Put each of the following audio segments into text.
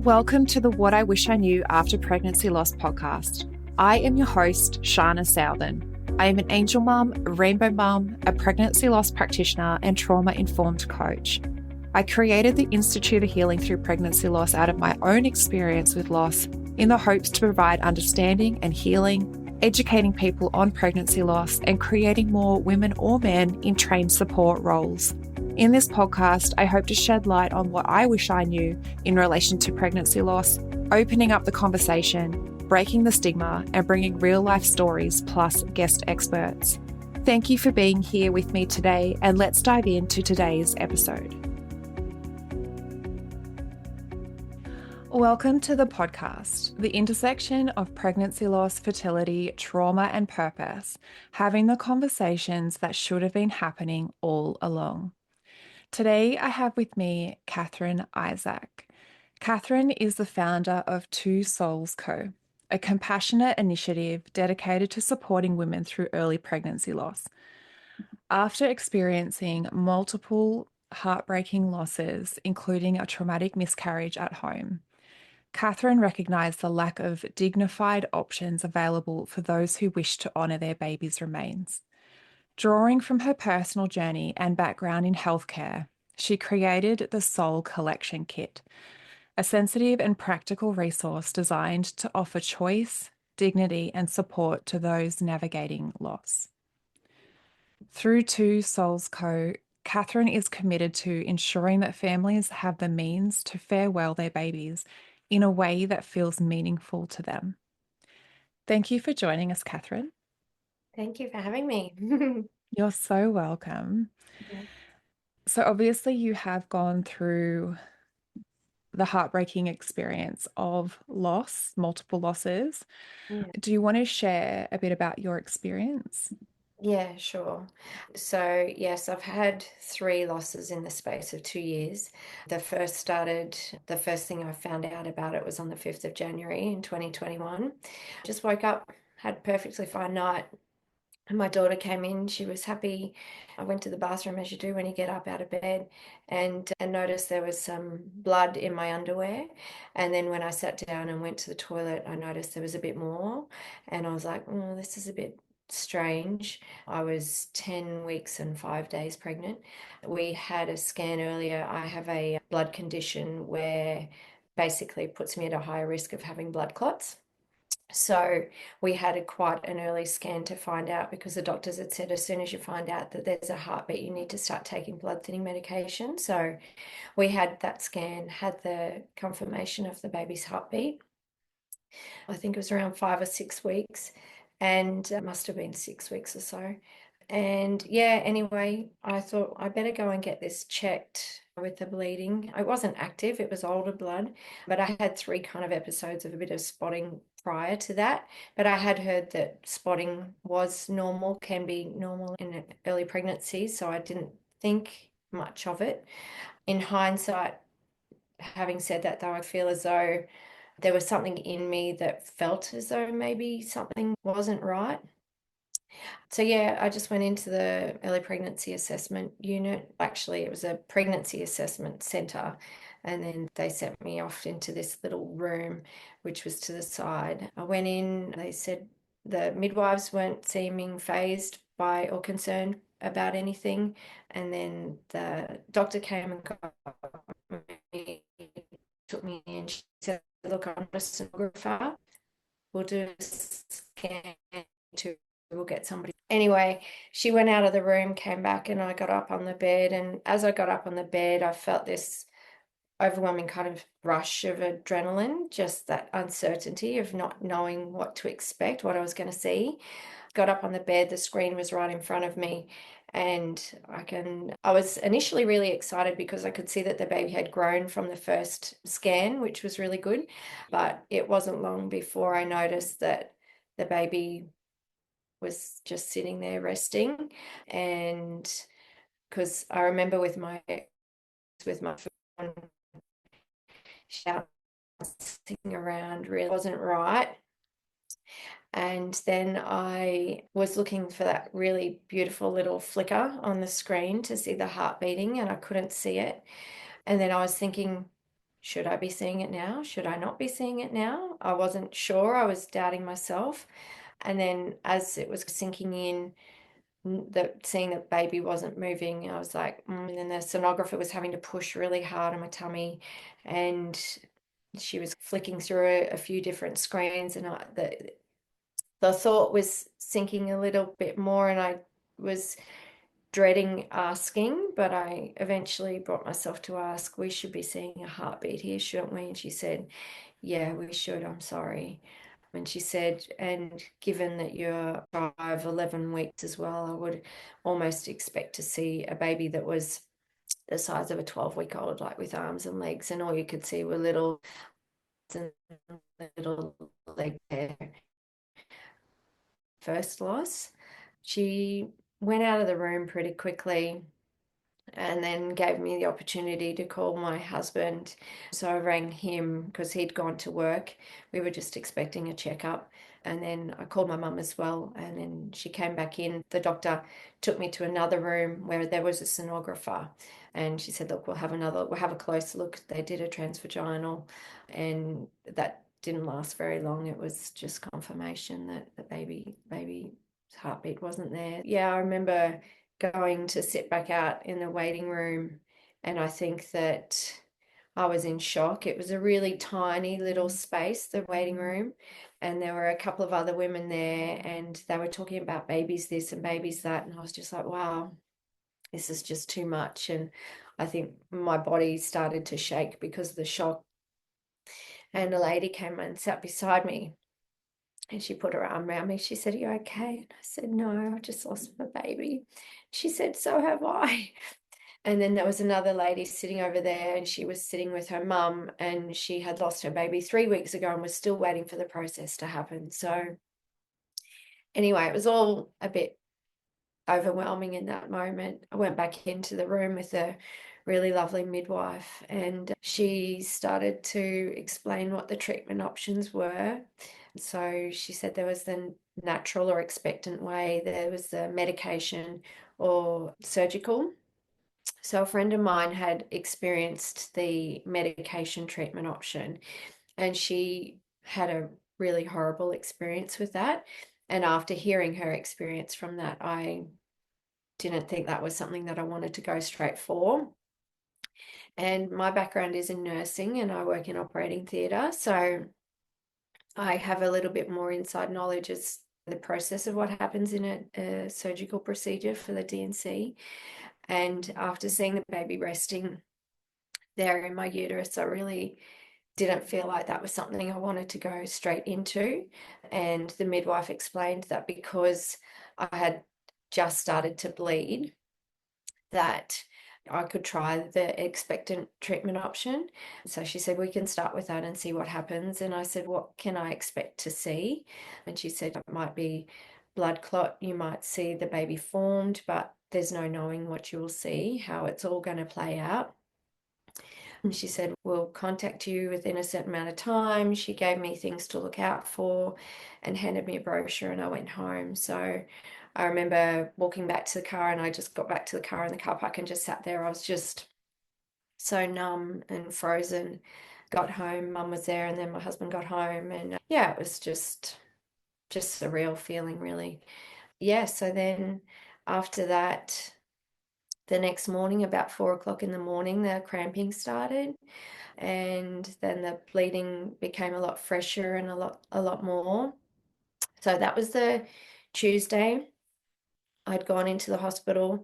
Welcome to the What I Wish I Knew After Pregnancy Loss podcast. I am your host, Shana Southern. I am an angel mum, a rainbow mum, a pregnancy loss practitioner, and trauma-informed coach. I created the Institute of Healing Through Pregnancy Loss out of my own experience with loss in the hopes to provide understanding and healing, educating people on pregnancy loss, and creating more women or men in trained support roles. In this podcast, I hope to shed light on what I wish I knew in relation to pregnancy loss, opening up the conversation, breaking the stigma, and bringing real life stories plus guest experts. Thank you for being here with me today, and let's dive into today's episode. Welcome to the podcast, the intersection of pregnancy loss, fertility, trauma, and purpose, having the conversations that should have been happening all along. Today, I have with me Catherine Isaac. Catherine is the founder of Two Souls Co., a compassionate initiative dedicated to supporting women through early pregnancy loss. After experiencing multiple heartbreaking losses, including a traumatic miscarriage at home, Catherine recognised the lack of dignified options available for those who wish to honour their baby's remains. Drawing from her personal journey and background in healthcare, she created the Soul Collection Kit, a sensitive and practical resource designed to offer choice, dignity, and support to those navigating loss. Through Two Souls Co., Catherine is committed to ensuring that families have the means to farewell their babies in a way that feels meaningful to them. Thank you for joining us, Catherine. Thank you for having me. You're so welcome. Yeah. So obviously you have gone through the heartbreaking experience of loss, multiple losses. Yeah. Do you want to share a bit about your experience? Yeah, sure. So, yes, I've had 3 losses in the space of 2 years. The first thing I found out about it was on the 5th of January in 2021. Just woke up, had a perfectly fine night. And my daughter came in, she was happy. I went to the bathroom as you do when you get up out of bed and noticed there was some blood in my underwear. And then when I sat down and went to the toilet, I noticed there was a bit more. And I was like, oh, this is a bit strange. I was 10 weeks and 5 days pregnant. We had a scan earlier. I have a blood condition where basically puts me at a higher risk of having blood clots. So we had quite an early scan to find out because the doctors had said as soon as you find out that there's a heartbeat, you need to start taking blood thinning medication. So we had that scan, had the confirmation of the baby's heartbeat. I think it was around 5 or 6 weeks, and it must have been 6 weeks or so. And yeah, anyway, I thought I better go and get this checked with the bleeding. It wasn't active, it was older blood, but I had 3 episodes of a bit of spotting prior to that. But I had heard that spotting was normal, can be normal in early pregnancy, so I didn't think much of it. In hindsight, having said that, though, I feel as though there was something in me that felt as though maybe something wasn't right. So yeah, I just went into the early pregnancy assessment unit. Actually, it was a pregnancy assessment center. And then they sent me off into this little room, which was to the side. I went in, they said the midwives weren't seeming phased by or concerned about anything. And then the doctor came and got me, took me in. She said, look, I'm a sonographer. We'll do a scan to we'll get somebody. Anyway, she went out of the room, came back, and I got up on the bed. And as I got up on the bed, I felt this overwhelming kind of rush of adrenaline, just that uncertainty of not knowing what to expect, what I was going to see. Got up on the bed, the screen was right in front of me, and I was initially really excited because I could see that the baby had grown from the first scan, which was really good. But it wasn't long before I noticed that the baby was just sitting there resting. And because I remember with my phone shouting around really wasn't right. And then I was looking for that really beautiful little flicker on the screen to see the heart beating, and I couldn't see it. And then I was thinking, should I be seeing it now? Should I not be seeing it now? I wasn't sure. I was doubting myself. And then as it was sinking in, that seeing that baby wasn't moving, I was like, And then the sonographer was having to push really hard on my tummy, and she was flicking through a few different screens, and the thought was sinking a little bit more, and I was dreading asking, but I eventually brought myself to ask, we should be seeing a heartbeat here, shouldn't we? And she said, yeah, we should. I'm sorry. And she said, and given that you're 11 weeks as well, I would almost expect to see a baby that was the size of a 12-week-old, like with arms and legs, and all you could see were little leg hair. First loss. She went out of the room pretty quickly and then gave me the opportunity to call my husband. So I rang him because he'd gone to work. We were just expecting a checkup. And then I called my mum as well. And then she came back in. The doctor took me to another room where there was a sonographer. And she said, look, we'll have a closer look. They did a transvaginal, and that didn't last very long. It was just confirmation that the baby's heartbeat wasn't there. Yeah, I remember going to sit back out in the waiting room, and I think that I was in shock. It was a really tiny little space, the waiting room, and there were a couple of other women there, and they were talking about babies this and babies that, and I was just like, wow, this is just too much. And I think my body started to shake because of the shock. And a lady came and sat beside me, and she put her arm around me. She said, are you okay? And I said, no, I just lost my baby. She said, so have I. And then there was another lady sitting over there, and she was sitting with her mum, and she had lost her baby 3 weeks ago and was still waiting for the process to happen. So anyway, it was all a bit overwhelming in that moment. I went back into the room with a really lovely midwife, and she started to explain what the treatment options were. So she said there was the natural or expectant way, there was the medication or surgical. So a friend of mine had experienced the medication treatment option, and she had a really horrible experience with that. And after hearing her experience from that, I didn't think that was something that I wanted to go straight for. And my background is in nursing, and I work in operating theatre. So I have a little bit more inside knowledge as the process of what happens in a surgical procedure for the D&C. And after seeing the baby resting there in my uterus, I really didn't feel like that was something I wanted to go straight into. And the midwife explained that because I had just started to bleed, that I could try the expectant treatment option. So she said, we can start with that and see what happens. And I said, what can I expect to see? And she said, it might be blood clot, you might see the baby formed, but there's no knowing what you will see, how it's all going to play out. And she said, we'll contact you within a certain amount of time. She gave me things to look out for and handed me a brochure, and I went home. So I remember walking back to the car, and I just got back to the car in the car park and just sat there. I was just so numb and frozen. Got home, mum was there, and then my husband got home, and yeah, it was just a real feeling, really. Yeah, so then after that, the next morning, about 4 o'clock in the morning, the cramping started, and then the bleeding became a lot fresher and a lot more. So that was the Tuesday. I'd gone into the hospital.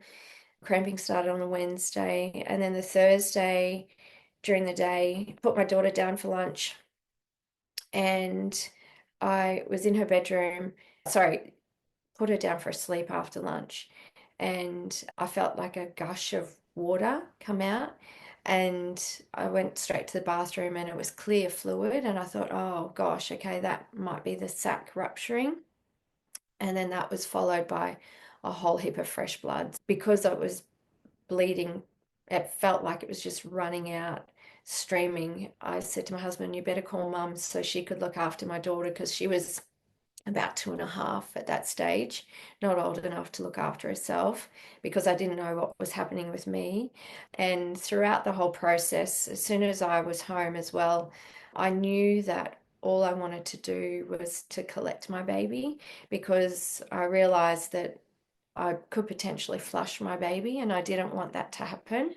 Cramping started on a Wednesday, and then the Thursday during the day, put my daughter down for lunch, and I was in her bedroom. Sorry, put her down for a sleep after lunch, and I felt like a gush of water come out, and I went straight to the bathroom, and it was clear fluid, and I thought, oh gosh, okay, that might be the sac rupturing. And then that was followed by a whole heap of fresh blood. Because I was bleeding, it felt like it was just running out, streaming. I said to my husband, you better call mum so she could look after my daughter, because she was about 2.5 at that stage, not old enough to look after herself because I didn't know what was happening with me. And throughout the whole process, as soon as I was home as well, I knew that all I wanted to do was to collect my baby because I realized that I could potentially flush my baby and I didn't want that to happen.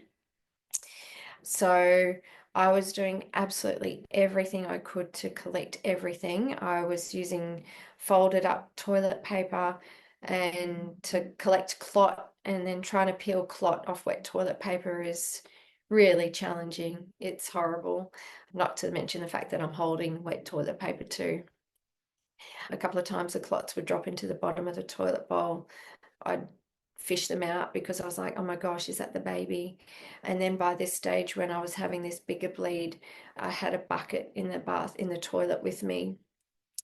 So I was doing absolutely everything I could to collect everything. I was using folded up toilet paper and to collect clot, and then trying to peel clot off wet toilet paper is really challenging. It's horrible, not to mention the fact that I'm holding wet toilet paper too. A couple of times the clots would drop into the bottom of the toilet bowl. I'd fish them out because I was like, oh my gosh, is that the baby? And then by this stage, when I was having this bigger bleed, I had a bucket in the bath, in the toilet with me.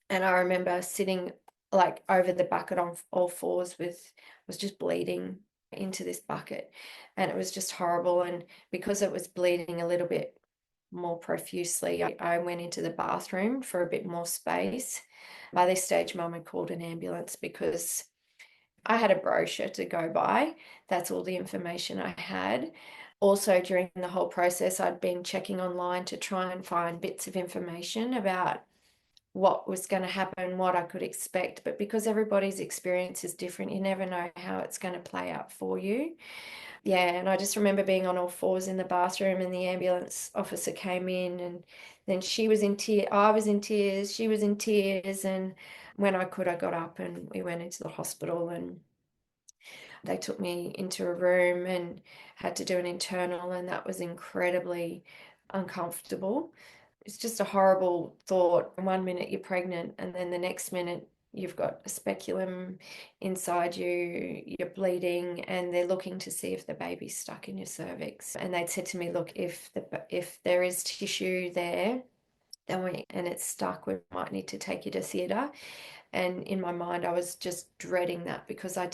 And I remember sitting like over the bucket on all fours was just bleeding into this bucket. And it was just horrible. And because it was bleeding a little bit more profusely, I went into the bathroom for a bit more space. By this stage, Mum had called an ambulance because I had a brochure to go by. That's all the information I had. Also, during the whole process, I'd been checking online to try and find bits of information about what was going to happen, what I could expect. But because everybody's experience is different, you never know how it's going to play out for you. Yeah, and I just remember being on all fours in the bathroom, and the ambulance officer came in, and then she was in tears, I was in tears, she was in tears, and when I could, I got up and we went into the hospital, and they took me into a room and had to do an internal, and that was incredibly uncomfortable. It's just a horrible thought. One minute you're pregnant, and then the next minute you've got a speculum inside you, you're bleeding, and they're looking to see if the baby's stuck in your cervix. And they'd said to me, look, if there is tissue there, and it's stuck, we might need to take you to theatre. And in my mind, I was just dreading that because I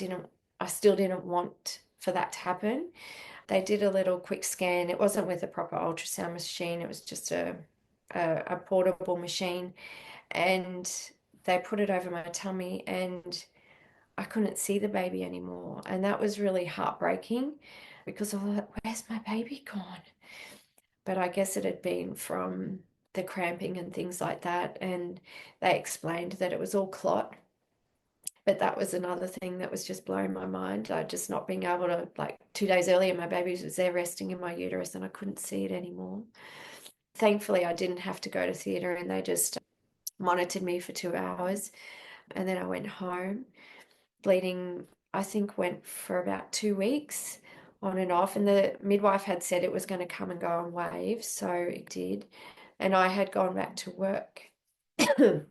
still didn't want for that to happen. They did a little quick scan. It wasn't with a proper ultrasound machine. It was just a portable machine, and they put it over my tummy, and I couldn't see the baby anymore. And that was really heartbreaking because I thought, where's my baby gone? But I guess it had been from the cramping and things like that. And they explained that it was all clot. But that was another thing that was just blowing my mind. I just not being able to, like 2 days earlier, my baby was there resting in my uterus and I couldn't see it anymore. Thankfully, I didn't have to go to theatre, and they just monitored me for 2 hours. And then I went home. Bleeding, I think, went for about 2 weeks on and off. And the midwife had said it was going to come and go in waves. So it did. And I had gone back to work. Then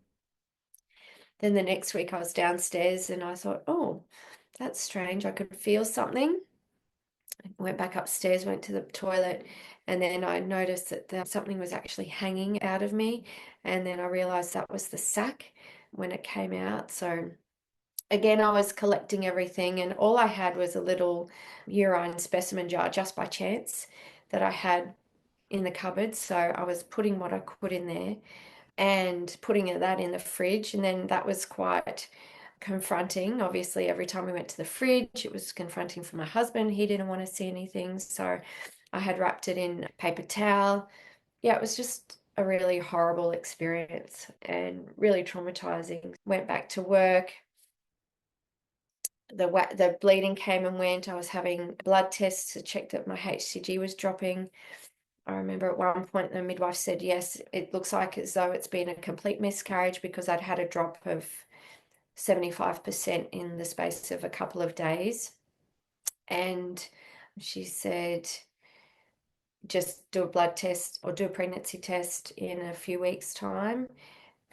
the next week I was downstairs and I thought, oh, that's strange. I could feel something. I went back upstairs, went to the toilet, and then I noticed that something was actually hanging out of me. And then I realized that was the sac when it came out. So again, I was collecting everything, and all I had was a little urine specimen jar just by chance that I had in the cupboard. So I was putting what I could in there and putting that in the fridge. And then that was quite confronting. Obviously, every time we went to the fridge, it was confronting for my husband. He didn't want to see anything. So I had wrapped it in paper towel. Yeah, it was just a really horrible experience and really traumatizing. Went back to work. The bleeding came and went. I was having blood tests to check that my HCG was dropping. I remember at one point the midwife said, yes, it looks like as though it's been a complete miscarriage because I'd had a drop of 75% in the space of a couple of days. And she said, just do a blood test or do a pregnancy test in a few weeks' time.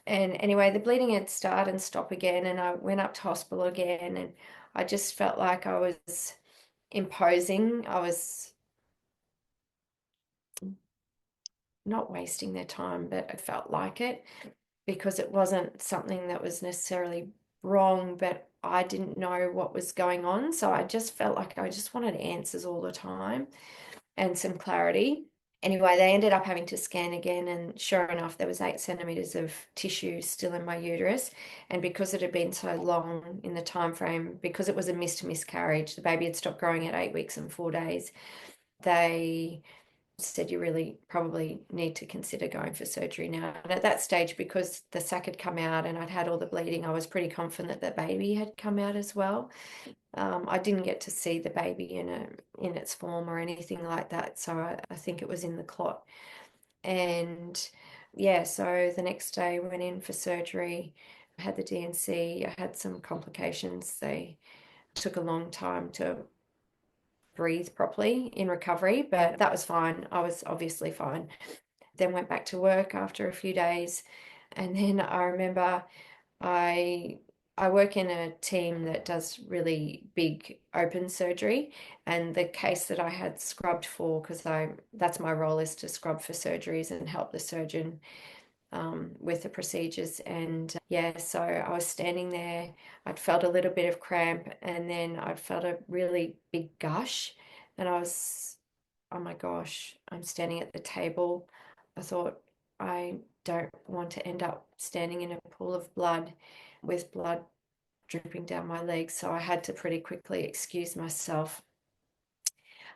And anyway, the bleeding had started and stopped again, and I went up to hospital again, and I just felt like I was imposing. I was not wasting their time, but I felt like it because it wasn't something that was necessarily wrong, but I didn't know what was going on. So I just felt like I just wanted answers all the time and some clarity. Anyway, they ended up having to scan again, and sure enough, there was 8 centimeters of tissue still in my uterus. And because it had been so long in the time frame, because it was a missed miscarriage, the baby had stopped growing at 8 weeks and 4 days. They said you really probably need to consider going for surgery now. And at that stage, because the sac had come out and I'd had all the bleeding, I was pretty confident that the baby had come out as well. I didn't get to see the baby in its form or anything like that, so I think it was in the clot. And yeah, so the next day I went in for surgery. I had the DNC. I had some complications. They took a long time to breathe properly in recovery, but that was fine. I was obviously fine. Then went back to work after a few days, and then I remember I I work in a team that does really big open surgery, and the case that I had scrubbed for, because I that's my role, is to scrub for surgeries and help the surgeon with the procedures. And yeah, so I was standing there. I'd felt a little bit of cramp, and then I'd felt a really big gush, and I was, oh my gosh, I'm standing at the table. I thought, I don't want to end up standing in a pool of blood with blood dripping down my legs. So I had to pretty quickly excuse myself.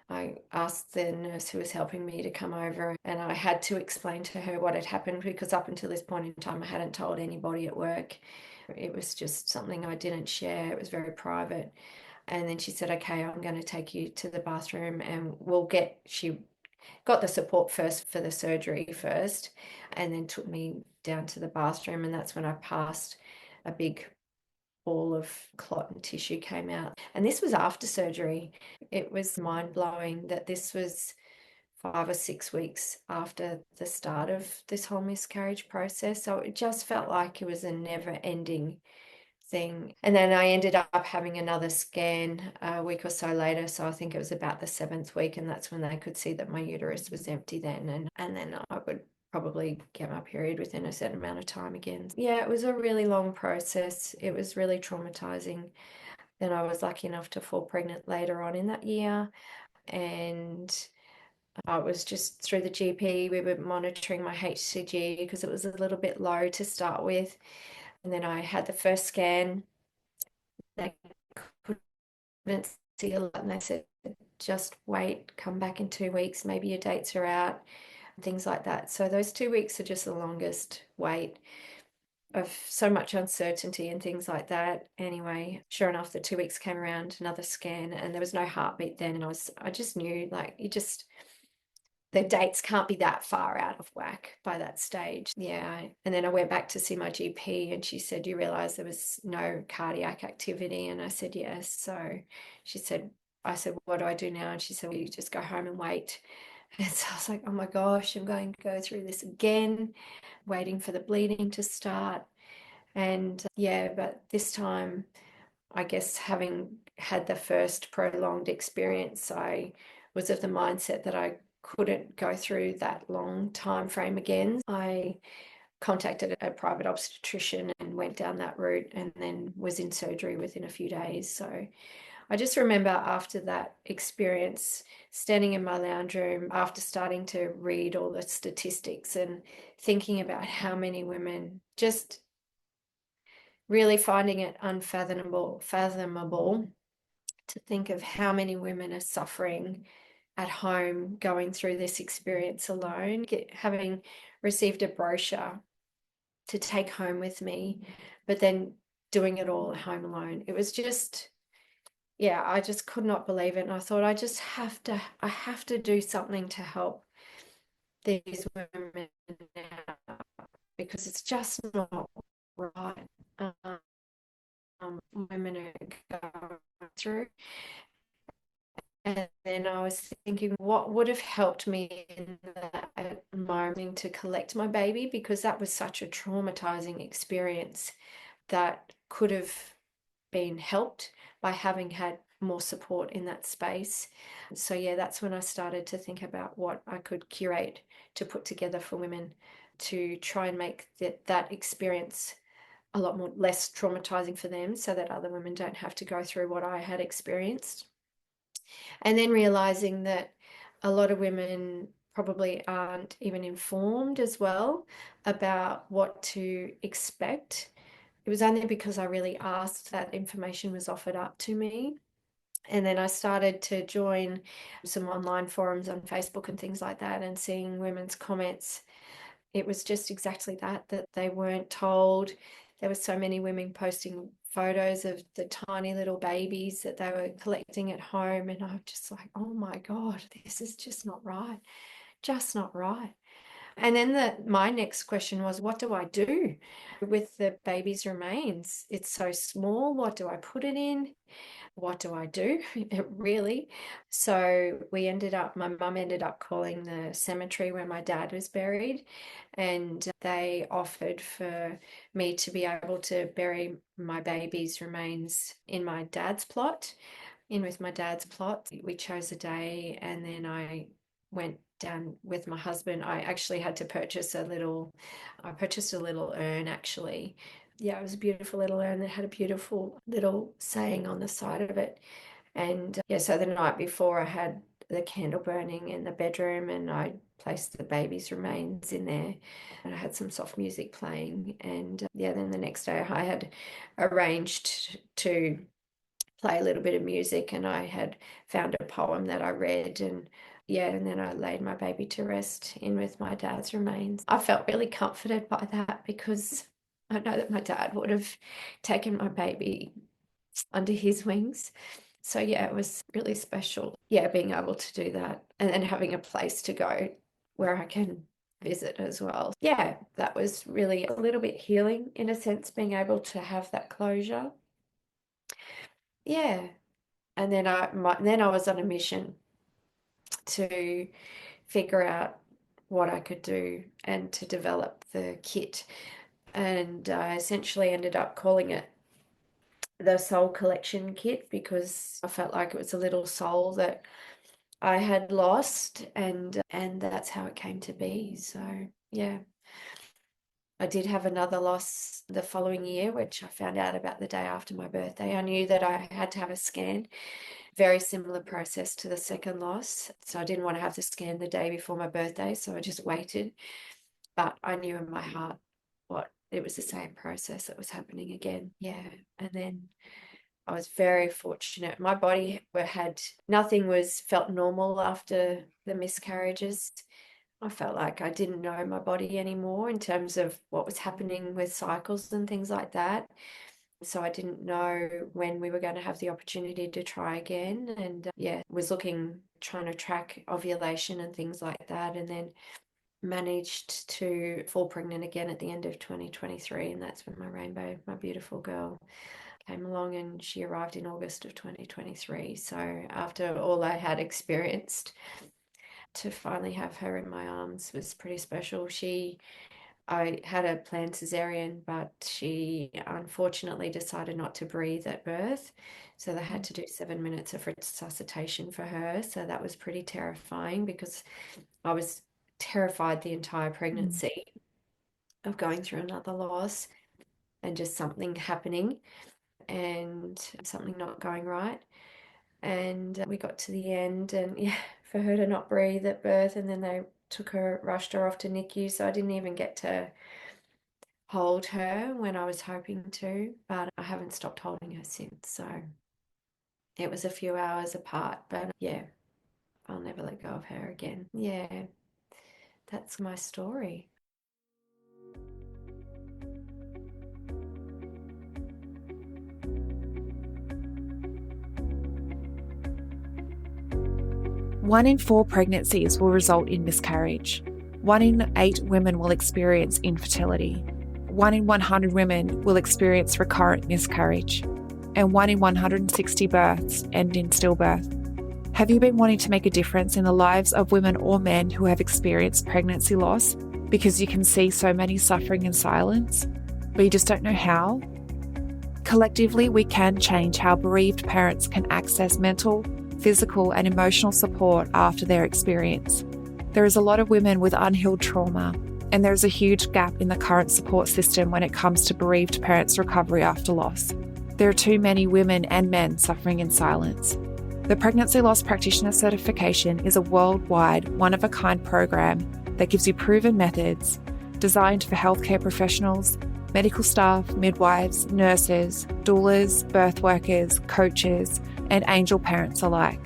I asked the nurse who was helping me to come over, and I had to explain to her what had happened, because up until this point in time, I hadn't told anybody at work. It was just something I didn't share. It was very private. And then she said, okay, I'm going to take you to the bathroom and she got the support first for the surgery first, and then took me down to the bathroom. And that's when I passed a big ball of clot and tissue came out. And this was after surgery. It was mind blowing that this was 5 or 6 weeks after the start of this whole miscarriage process. So it just felt like it was a never ending thing. And then I ended up having another scan a week or so later. So I think it was about the 7th week, and that's when they could see that my uterus was empty then. And then I would probably get my period within a certain amount of time again. Yeah, it was a really long process. It was really traumatizing. Then I was lucky enough to fall pregnant later on in that year. And I was just through the GP. We were monitoring my HCG because it was a little bit low to start with. And then I had the first scan. They couldn't see a lot, and they said, just wait, come back in 2 weeks, maybe your dates are out, things like that. So those 2 weeks are just the longest wait of so much uncertainty and things like that. Anyway, sure enough, the 2 weeks came around, another scan, and there was no heartbeat then. And I just knew, like, the dates can't be that far out of whack by that stage. Yeah. And then I went back to see my GP, and she said, you realize there was no cardiac activity? And I said, yes. So I said, what do I do now? And she said, well, you just go home and wait. And so I was like, oh my gosh, I'm going to go through this again, waiting for the bleeding to start. And yeah, but this time, I guess, having had the first prolonged experience, I was of the mindset that I couldn't go through that long time frame again. I contacted a private obstetrician and went down that route, and then was in surgery within a few days. So I just remember after that experience, standing in my lounge room after starting to read all the statistics and thinking about how many women, just really finding it fathomable to think of how many women are suffering at home going through this experience alone. Having received a brochure to take home with me, but then doing it all at home alone. It was just, yeah, I just could not believe it. And I thought, I have to do something to help these women now, because it's just not right. Women are going through. And then I was thinking, what would have helped me in that environment to collect my baby? Because that was such a traumatizing experience that could have been helped by having had more support in that space. So yeah, that's when I started to think about what I could curate to put together for women to try and make that experience a lot more less traumatizing for them, so that other women don't have to go through what I had experienced. And then realizing that a lot of women probably aren't even informed as well about what to expect. It was only because I really asked that information was offered up to me. And then I started to join some online forums on Facebook and things like that, and seeing women's comments. It was just exactly that they weren't told. There were so many women posting photos of the tiny little babies that they were collecting at home. And I'm just like, oh my God, this is just not right. Just not right. And then my next question was, what do I do with the baby's remains? It's so small. What do I put it in? What do I do? Really? So my mum ended up calling the cemetery where my dad was buried, and they offered for me to be able to bury my baby's remains in my dad's plot, in with my dad's plot. We chose a day, and then I went down with my husband. I actually had to I purchased a little urn actually. Yeah, it was a beautiful little urn that had a beautiful little saying on the side of it. And yeah, so the night before I had the candle burning in the bedroom, and I placed the baby's remains in there, and I had some soft music playing. And yeah, then the next day I had arranged to play a little bit of music, and I had found a poem that I read, and yeah, and then I laid my baby to rest in with my dad's remains. I felt really comforted by that, because I know that my dad would have taken my baby under his wings. So yeah, it was really special. Yeah, being able to do that, and then having a place to go where I can visit as well. Yeah, that was really a little bit healing in a sense, being able to have that closure. Yeah. And then I was on a mission to figure out what I could do and to develop the kit. And I essentially ended up calling it the Soul Collection Kit, because I felt like it was a little soul that I had lost, and that's how it came to be. So yeah. I did have another loss the following year, which I found out about the day after my birthday. I knew that I had to have a scan. Very similar process to the second loss. So I didn't want to have the scan the day before my birthday, so I just waited. But I knew in my heart it was the same process that was happening again. Yeah. And then I was very fortunate. My body nothing felt normal after the miscarriages. I felt like I didn't know my body anymore in terms of what was happening with cycles and things like that. So I didn't know when we were going to have the opportunity to try again. And yeah, was trying to track ovulation and things like that. And then managed to fall pregnant again at the end of 2023. And that's when my beautiful girl, came along, and she arrived in August of 2023. So after all I had experienced, to finally have her in my arms was pretty special. I had a planned cesarean, but she unfortunately decided not to breathe at birth. So they had to do 7 minutes of resuscitation for her. So that was pretty terrifying, because I was terrified the entire pregnancy of going through another loss and just something happening and something not going right. And we got to the end, and yeah, for her to not breathe at birth, and then they rushed her off to NICU. So I didn't even get to hold her when I was hoping to, but I haven't stopped holding her since. So it was a few hours apart, but yeah, I'll never let go of her again. Yeah, that's my story. One in 4 pregnancies will result in miscarriage. 1 in 8 women will experience infertility. 1 in 100 women will experience recurrent miscarriage. And 1 in 160 births end in stillbirth. Have you been wanting to make a difference in the lives of women or men who have experienced pregnancy loss because you can see so many suffering in silence, but you just don't know how? Collectively, we can change how bereaved parents can access mental, physical, and emotional support after their experience. There is a lot of women with unhealed trauma, and there is a huge gap in the current support system when it comes to bereaved parents' recovery after loss. There are too many women and men suffering in silence. The Pregnancy Loss Practitioner Certification is a worldwide, one-of-a-kind program that gives you proven methods designed for healthcare professionals, medical staff, midwives, nurses, doulas, birth workers, coaches, and angel parents alike.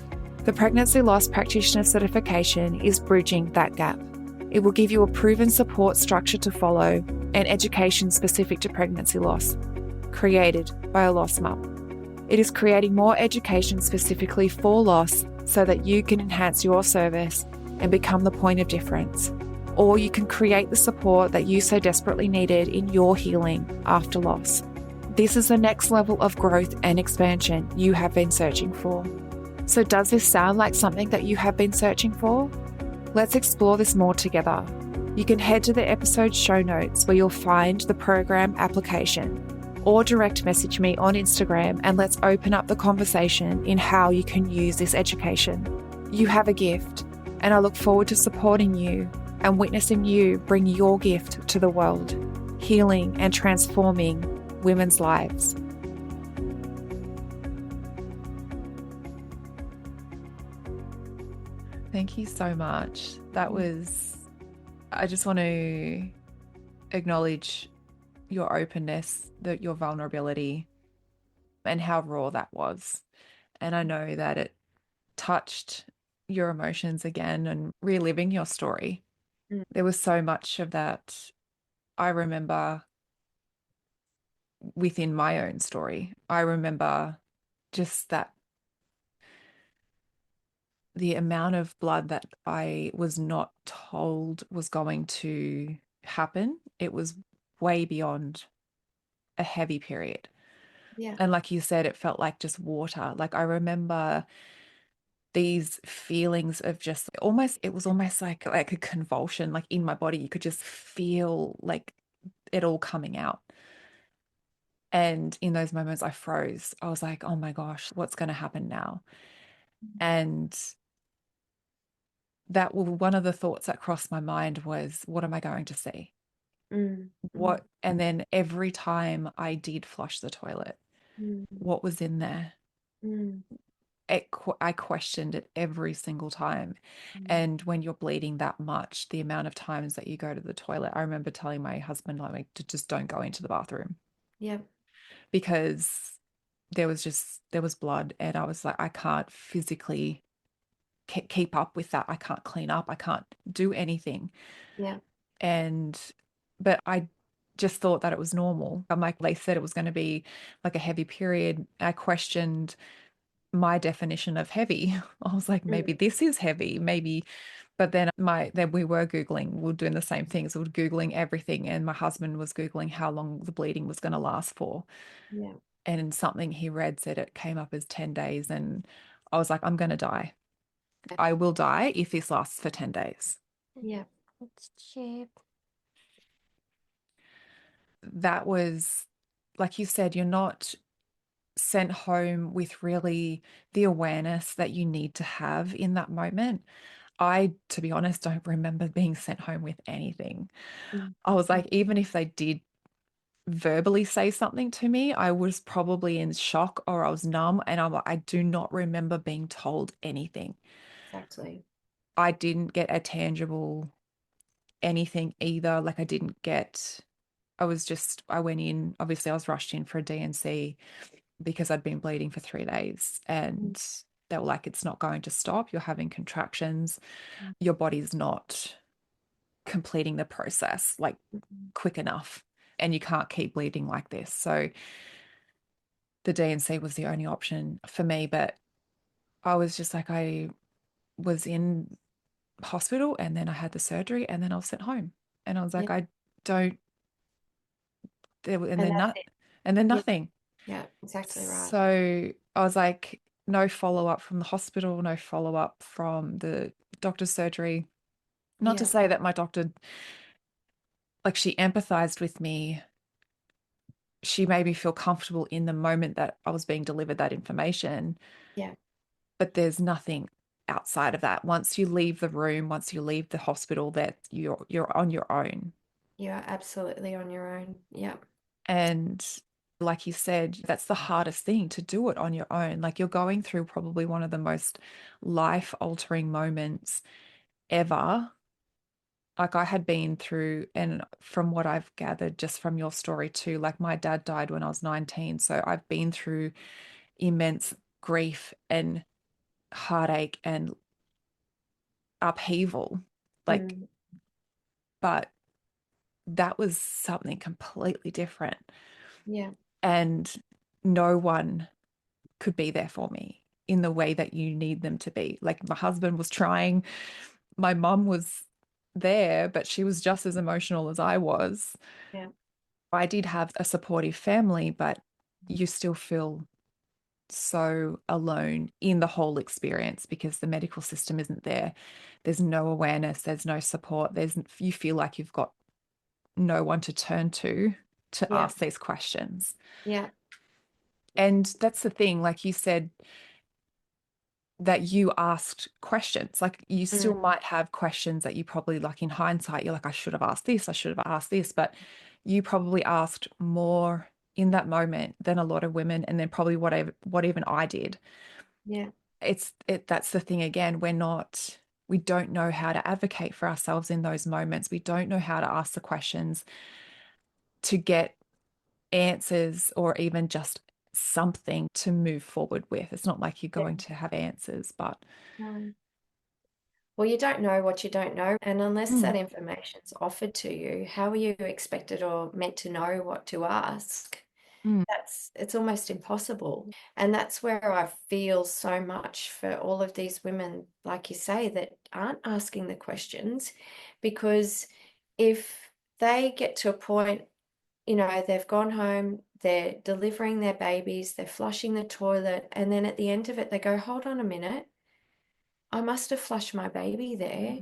The Pregnancy Loss Practitioner Certification is bridging that gap. It will give you a proven support structure to follow and education specific to pregnancy loss, created by a loss mum. It is creating more education specifically for loss so that you can enhance your service and become the point of difference. Or you can create the support that you so desperately needed in your healing after loss. This is the next level of growth and expansion you have been searching for. So does this sound like something that you have been searching for? Let's explore this more together. You can head to the episode show notes where you'll find the program application, or direct message me on Instagram and let's open up the conversation in how you can use this education. You have a gift, and I look forward to supporting you and witnessing you bring your gift to the world, healing and transforming women's lives. Thank you so much. I just want to acknowledge your openness, your vulnerability, and how raw that was. And I know that it touched your emotions again and reliving your story. There was so much of that I remember within my own story. I remember just that the amount of blood that I was not told was going to happen, it was way beyond a heavy period. Yeah. And like you said, it felt like just water. Like I remember these feelings of just almost, it was almost like a convulsion, like in my body. You could just feel like it all coming out. And in those moments, I froze. I was like, oh my gosh, what's going to happen now? And that was one of the thoughts that crossed my mind was, what am I going to see? What? And then every time I did flush the toilet, what was in there? I questioned it every single time. And when you're bleeding that much, the amount of times that you go to the toilet, I remember telling my husband, like, to just don't go into the bathroom. Yeah. Because there was blood, and I was like, I can't physically keep up with that. I can't clean up. I can't do anything. Yeah. And, but I just thought that it was normal. I'm like, they said it was going to be like a heavy period. I questioned my definition of heavy. I was like, maybe this is heavy, maybe. But then we were Googling, we were doing the same things. We were Googling everything. And my husband was Googling how long the bleeding was going to last for. Yeah. And something he read said it came up as 10 days. And I was like, I'm going to die. I will die if this lasts for 10 days. Yeah. It's cheap. That was, like you said, you're not sent home with really the awareness that you need to have in that moment. I, to be honest, don't remember being sent home with anything. I was like, even if they did verbally say something to me, I was probably in shock or I was numb. And I'm like, I do not remember being told anything. Exactly. I didn't get a tangible anything either. Like I went in, obviously I was rushed in for a D&C because I'd been bleeding for 3 days, and they were like, it's not going to stop. You're having contractions. Your body's not completing the process like quick enough, and you can't keep bleeding like this. So the D&C was the only option for me. But I was just like, I was in hospital, and then I had the surgery, and then I was sent home. And I was like, Yeah. I don't, and And then that's not, it. and then Yeah. nothing. Yeah, exactly right. So I was like, no follow-up from the hospital, no follow-up from the doctor's surgery. Not to Yeah. say that my doctor, like, she empathized with me. She made me feel comfortable in the moment that I was being delivered that information. Yeah. But there's nothing outside of that. Once you leave the room, once you leave the hospital, that you're on your own. You are absolutely on your own. Yeah. And like you said, that's the hardest thing to do it on your own. Like you're going through probably one of the most life altering moments ever. Like I had been through, and from what I've gathered just from your story too, like my dad died when I was 19. So I've been through immense grief and heartache and upheaval. Like, Mm, but that was something completely different. yeah, And no one could be there for me in the way that you need them to be. Like my husband was trying, my mum was there, but she was just as emotional as I was. yeah, I did have a supportive family, but you still feel so alone in the whole experience because the medical system isn't there. There's no awareness, there's no support. You feel like you've got no one to turn to yeah, ask these questions. yeah. And that's the thing, like you said, that you asked questions. Like you still Mm, might have questions that you probably, like in hindsight, you're like, I should have asked this, I should have asked this, but you probably asked more in that moment than a lot of women, and then probably what even I did. yeah, That's the thing again, we don't know how to advocate for ourselves in those moments. We don't know how to ask the questions to get answers or even just something to move forward with. It's not like you're yeah. going to have answers, but No. Well, you don't know what you don't know, and unless that mm, information's offered to you, how are you expected or meant to know what to ask? mm, It's almost impossible. And that's where I feel so much for all of these women, like you say, that aren't asking the questions, because if they get to a point, they've gone home, they're delivering their babies, they're flushing the toilet, and then at the end of it, they go, hold on a minute, I must have flushed my baby there.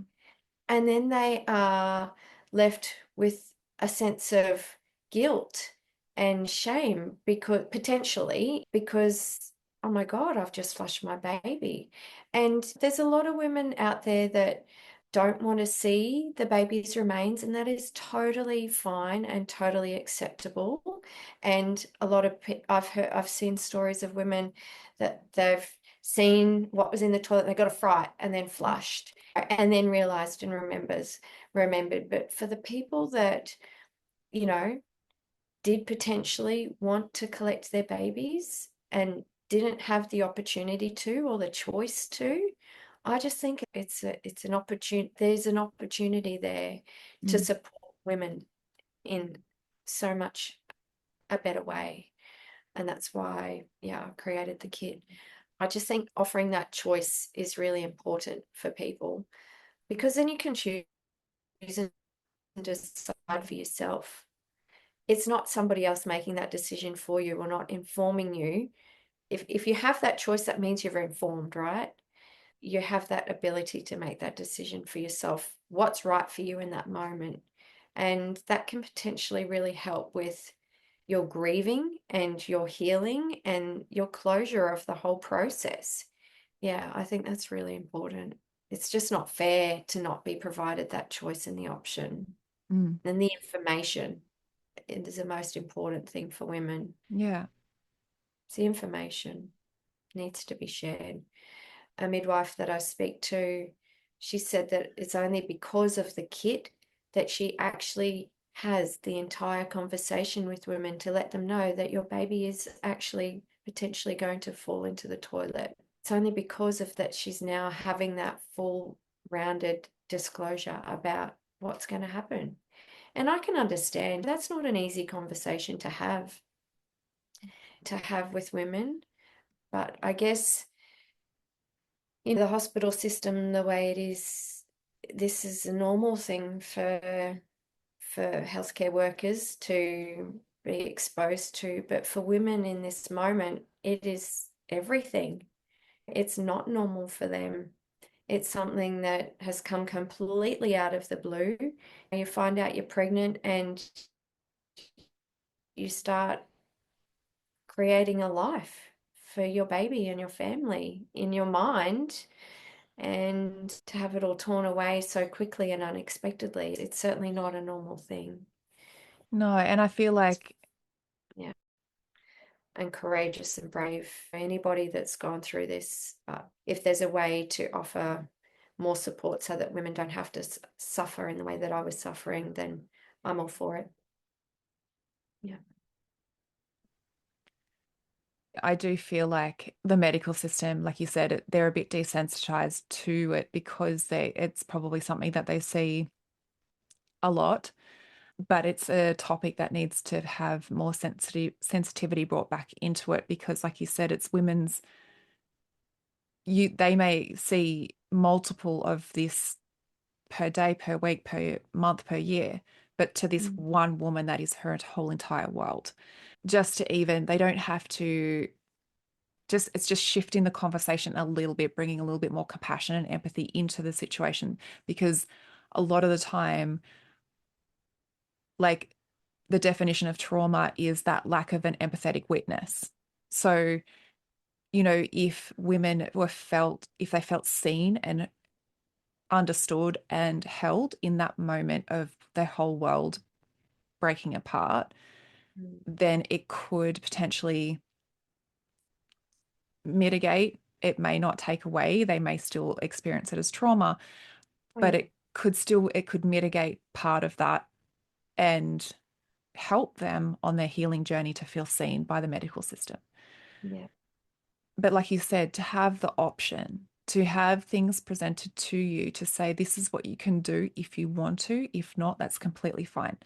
And then they are left with a sense of guilt and shame, because potentially because, oh my God, I've just flushed my baby. And there's a lot of women out there that don't want to see the baby's remains, and that is totally fine and totally acceptable. And a lot of I've seen stories of women that they've seen what was in the toilet, they got a fright and then flushed and then realized and remembered. But for the people that, you know, did potentially want to collect their babies and didn't have the opportunity to or the choice to, I just think it's an opportunity. There's an opportunity there to mm, support women in so much a better way. And that's why, yeah, I created the kit. I just think offering that choice is really important for people, because then you can choose and decide for yourself. It's not somebody else making that decision for you or not informing you. If you have that choice, that means you're informed, right? You have that ability to make that decision for yourself, what's right for you in that moment. And that can potentially really help with your grieving and your healing and your closure of the whole process. Yeah, I think that's really important. It's just not fair to not be provided that choice and the option. mm. And the information is the most important thing for women. Yeah. It's the information needs to be shared. A midwife that I speak to, she said that it's only because of the kit that she actually has the entire conversation with women to let them know that your baby is actually potentially going to fall into the toilet. It's only because of that she's now having that full rounded disclosure about what's going to happen. And I can understand that's not an easy conversation to have with women, but I guess the hospital system the way it is, this is a normal thing for healthcare workers to be exposed to, but for women in this moment, it is everything. It's not normal for them. It's something that has come completely out of the blue. And you find out you're pregnant and you start creating a life for your baby and your family in your mind, and to have it all torn away so quickly and unexpectedly, it's certainly not a normal thing. No, and I feel like Yeah. and courageous and brave. Anybody that's gone through this, if there's a way to offer more support so that women don't have to suffer in the way that I was suffering, then I'm all for it. Yeah. I do feel like the medical system, like you said, they're a bit desensitized to it because it's probably something that they see a lot, but it's a topic that needs to have more sensitivity brought back into it because, like you said, it's women's. They may see multiple of this per day, per week, per month, per year, but to this Mm. one woman, that is her whole entire world. Just to even, they don't have to it's just shifting the conversation a little bit, bringing a little bit more compassion and empathy into the situation because a lot of the time, like the definition of trauma is that lack of an empathetic witness. So, if women if they felt seen and understood and held in that moment of their whole world breaking apart, Mm. then it could potentially mitigate. It may not take away, they may still experience it as trauma, Oh, but yeah. it could mitigate part of that and help them on their healing journey to feel seen by the medical system. Yeah. But like you said, to have the option, to have things presented to you to say, this is what you can do if you want to. If not, that's completely fine.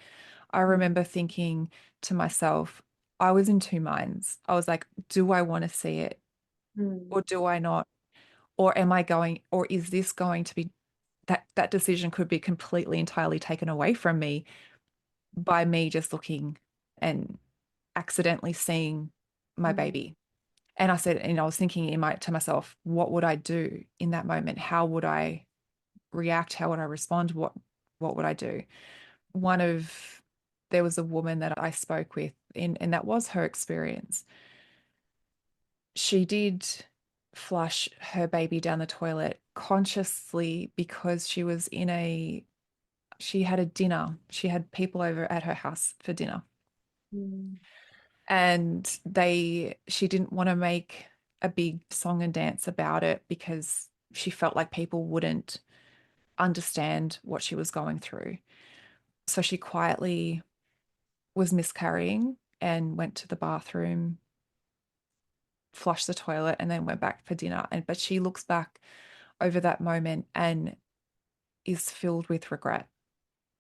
I Mm. remember thinking to myself, I was in two minds. I was like, do I want to see it Mm. or do I not? Or am I going, or is this going to be that decision could be completely entirely taken away from me by me just looking and accidentally seeing my Mm. baby. And I said, and I was thinking to myself, what would I do in that moment? How would I react? How would I respond? What would I do? One of There was a woman that I spoke with, and that was her experience. She did flush her baby down the toilet consciously because she had a dinner. She had people over at her house for dinner. Mm. And she didn't want to make a big song and dance about it because she felt like people wouldn't understand what she was going through. So she quietly was miscarrying and went to the bathroom, flushed the toilet, and then went back for dinner. But she looks back over that moment and is filled with regret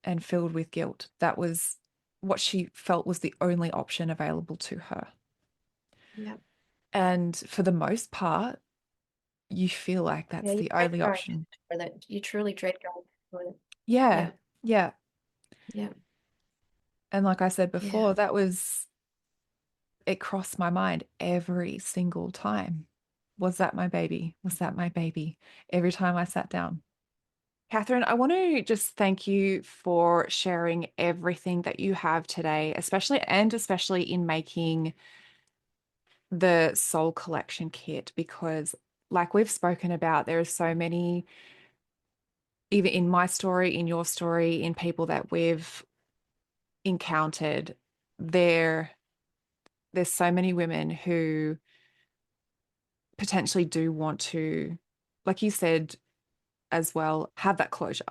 and filled with guilt. That was what she felt was the only option available to her. Yeah. And for the most part, you feel like Yeah. that's You the dread only going to option. the toilet. You truly dread going to the toilet. Yeah. Yeah. Yeah. Yeah. And like I said Yeah. before, it crossed my mind every single time. Was that my baby? Was that my baby? Every time I sat down. Catherine, I want to just thank you for sharing everything that you have today, especially in making the Soul Collection Kit, because like we've spoken about, there are so many, even in my story, in your story, in people that we've encountered, there there's so many women who potentially do want to, like you said as well, have that closure.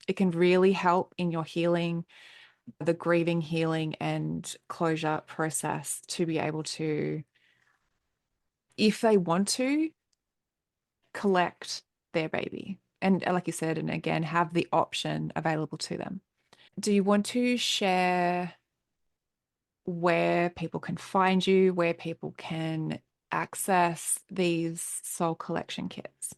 It can really help in your healing, the grieving, healing, and closure process to be able to, if they want to, collect their baby. And like you said, and again, have the option available to them. Do you want to share where people can find you, where people can access these soul collection kits?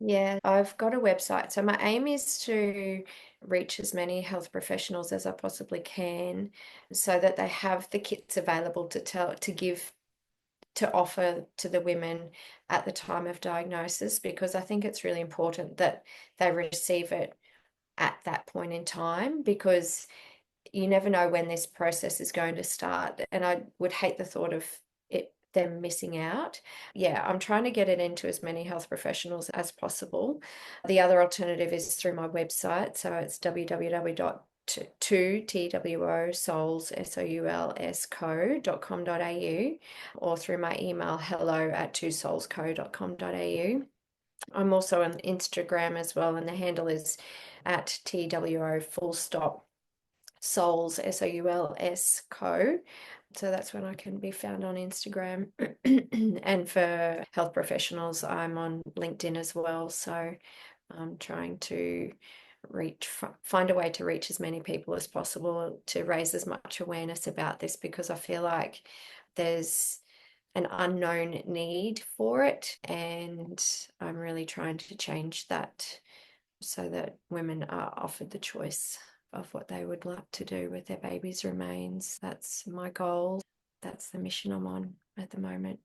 Yeah, I've got a website. So my aim is to reach as many health professionals as I possibly can so that they have the kits available to give to offer to the women at the time of diagnosis, because I think it's really important that they receive it at that point in time, because you never know when this process is going to start. And I would hate the thought of them missing out. Yeah, I'm trying to get it into as many health professionals as possible. The other alternative is through my website. So it's www to TWO souls, SOULS co.com.au, or through my email hello@twosoulsco.com.au. I'm also on Instagram as well, and the handle is at TWO full stop souls, SOULS co. So that's when I can be found on Instagram. And for health professionals, I'm on LinkedIn as well. So I'm trying to find a way to reach as many people as possible to raise as much awareness about this, because I feel like there's an unknown need for it, and I'm really trying to change that so that women are offered the choice of what they would like to do with their baby's remains. That's my goal. That's the mission I'm on at the moment.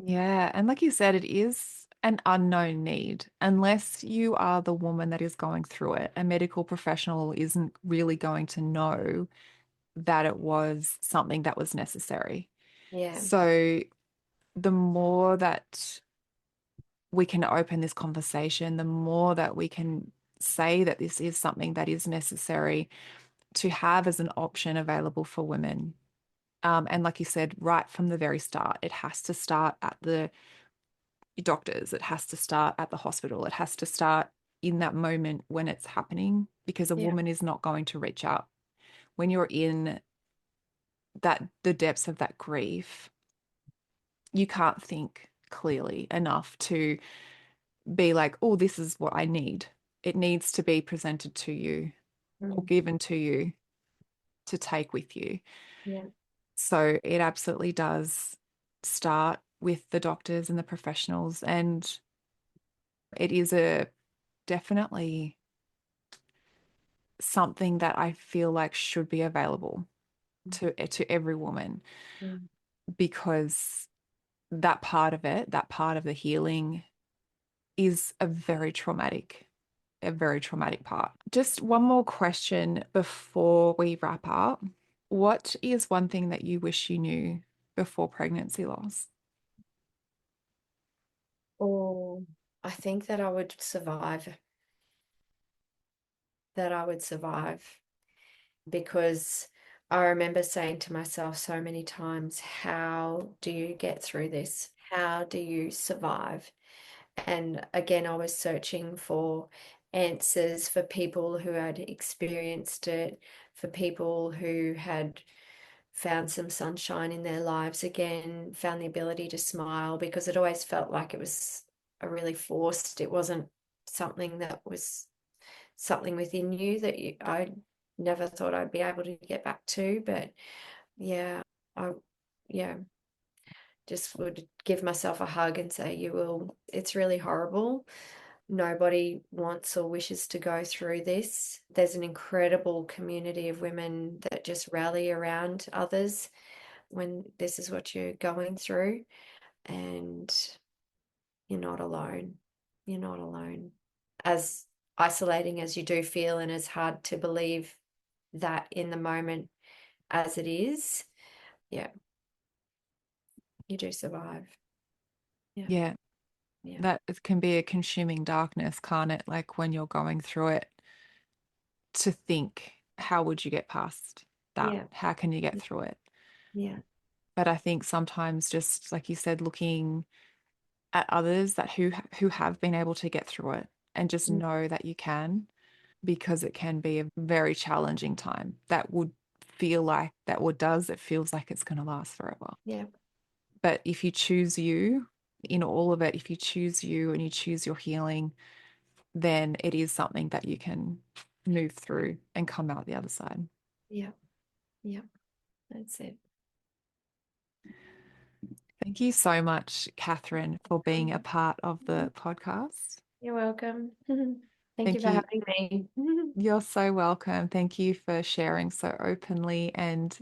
Yeah. And like you said, it is an unknown need. Unless you are the woman that is going through it, a medical professional isn't really going to know that it was something that was necessary. Yeah. So the more that we can open this conversation, the more that we can say that this is something that is necessary to have as an option available for women. And like you said, right from the very start, it has to start at the doctors, it has to start at the hospital, it has to start in that moment when it's happening, because a Yeah. woman is not going to reach out when you're in the depths of that grief. You can't think clearly enough to be like, oh, this is what I need. It needs to be presented to you or Mm. given to you to take with you. Yeah. So it absolutely does start with the doctors and the professionals. And it is a definitely something that I feel like should be available to every woman, Mm. because that part of it, that part of the healing is a very traumatic part. Just one more question before we wrap up. What is one thing that you wish you knew before pregnancy loss? Or I think that I would survive, that I would survive, because I remember saying to myself so many times, how do you get through this? How do you survive? And again, I was searching for answers for people who had experienced it, for people who had found some sunshine in their lives again, found the ability to smile, because it always felt like it was a really forced, it wasn't something that was something within you that I never thought I'd be able to get back to. But yeah, I, yeah, just would give myself a hug and say, you will, it's really horrible. Nobody wants or wishes to go through this. There's an incredible community of women that just rally around others when this is what you're going through, and you're not alone. You're not alone. As isolating as you do feel, and as hard to believe that in the moment as it is, yeah, you do survive. Yeah, Yeah, yeah, that it can be a consuming darkness, can't it? Like when you're going through it, to think, how would you get past that? yeah, How can you get through it? yeah, But I think sometimes, just like you said, looking at others that who have been able to get through it, and just mm, know that you can, because it can be a very challenging time that would feel like that, or does, it feels like it's going to last forever. yeah, But if you choose you in all of it, if you choose you and you choose your healing, then it is something that you can move through and come out the other side. yeah, yeah. That's it. Thank you so much, Catherine, for being a Um, part of the podcast. You're welcome. Thank you Thank for you. having me. You're so welcome. Thank you for sharing so openly and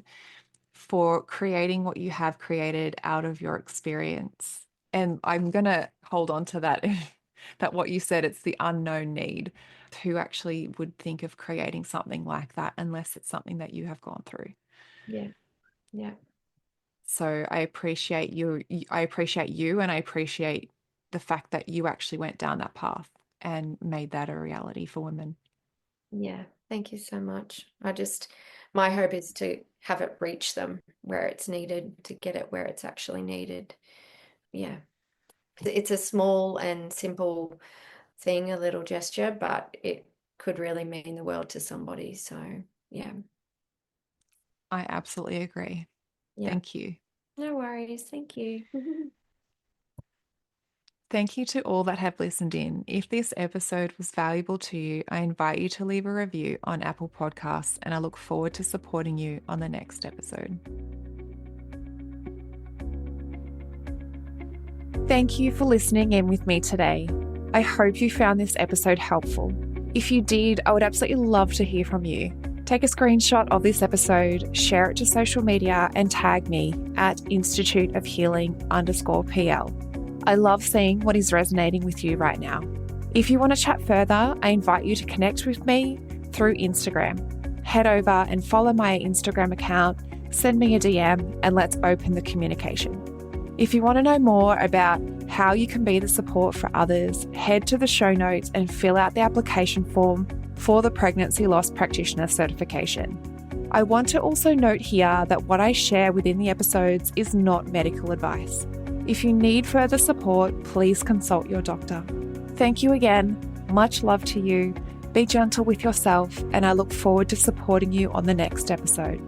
for creating what you have created out of your experience. And I'm going to hold on to that, that what you said, it's the unknown need. Who actually would think of creating something like that unless it's something that you have gone through? Yeah, yeah, So I appreciate you. I appreciate you, and I appreciate the fact that you actually went down that path and made that a reality for women. Yeah, thank you so much. My hope is to have it reach them where it's needed, to get it where it's actually needed. Yeah. It's a small and simple thing, a little gesture, but it could really mean the world to somebody. So, yeah. I absolutely agree. Yeah. Thank you. No worries. Thank you. Thank you to all that have listened in. If this episode was valuable to you, I invite you to leave a review on Apple Podcasts, and I look forward to supporting you on the next episode. Thank you for listening in with me today. I hope you found this episode helpful. If you did, I would absolutely love to hear from you. Take a screenshot of this episode, share it to social media, and tag me at Institute of Healing_PL. I love seeing what is resonating with you right now. If you want to chat further, I invite you to connect with me through Instagram. Head over and follow my Instagram account, send me a DM, and let's open the communication. If you want to know more about how you can be the support for others, head to the show notes and fill out the application form for the Pregnancy Loss Practitioner certification. I want to also note here that what I share within the episodes is not medical advice. If you need further support, please consult your doctor. Thank you again. Much love to you. Be gentle with yourself, and I look forward to supporting you on the next episode.